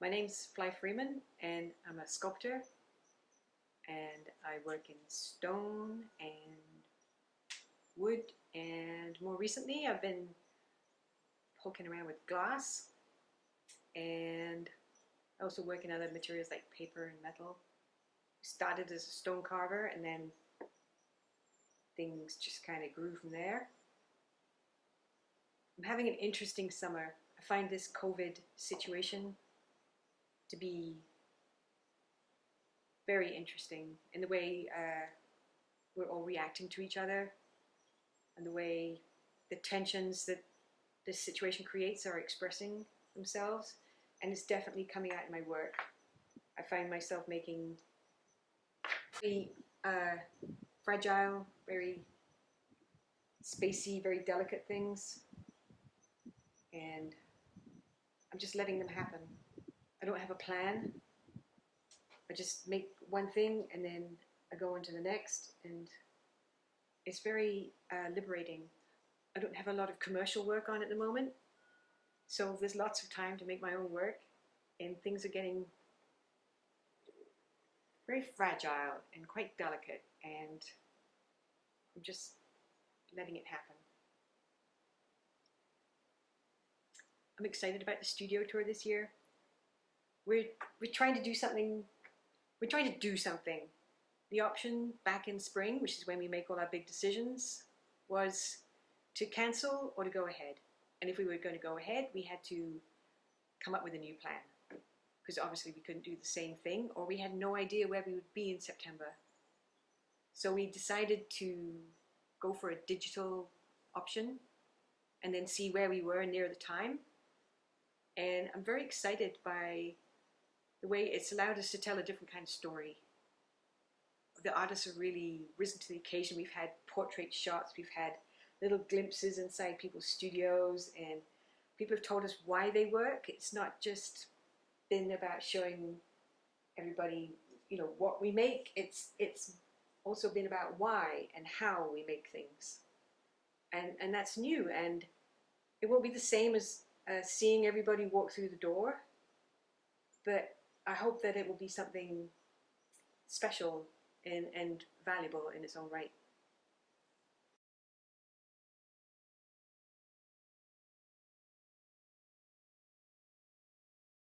My name's Freeman, and I'm a sculptor, and I work in stone and wood, and more recently I've been poking around with glass, and I also work in other materials like paper and metal. Started as a stone carver, and then things just kind of grew from there. I'm having an interesting summer. I find this COVID situation to be very interesting in the way we're all reacting to each other, and the way the tensions that this situation creates are expressing themselves, and it's definitely coming out in my work. I find myself making very fragile, very spacey, very delicate things, and I'm just letting them happen. I don't have a plan. I just make one thing and then I go on to the next, and it's very liberating. I don't have a lot of commercial work on at the moment, so there's lots of time to make my own work, and things are getting very fragile and quite delicate, and I'm just letting it happen. I'm excited about the studio tour this year. We're trying to do something. We're trying to do something. The option back in spring, which is when we make all our big decisions, was to cancel or to go ahead. And if we were going to go ahead, we had to come up with a new plan, because obviously we couldn't do the same thing, or we had no idea where we would be in September. So we decided to go for a digital option and then see where we were near the time. And I'm very excited by the way it's allowed us to tell a different kind of story. The artists have really risen to the occasion. We've had portrait shots, we've had little glimpses inside people's studios, and people have told us why they work. It's not just been about showing everybody, what we make. It's also been about why and how we make things. And that's new, and it won't be the same as seeing everybody walk through the door, but I hope that it will be something special and valuable in its own right.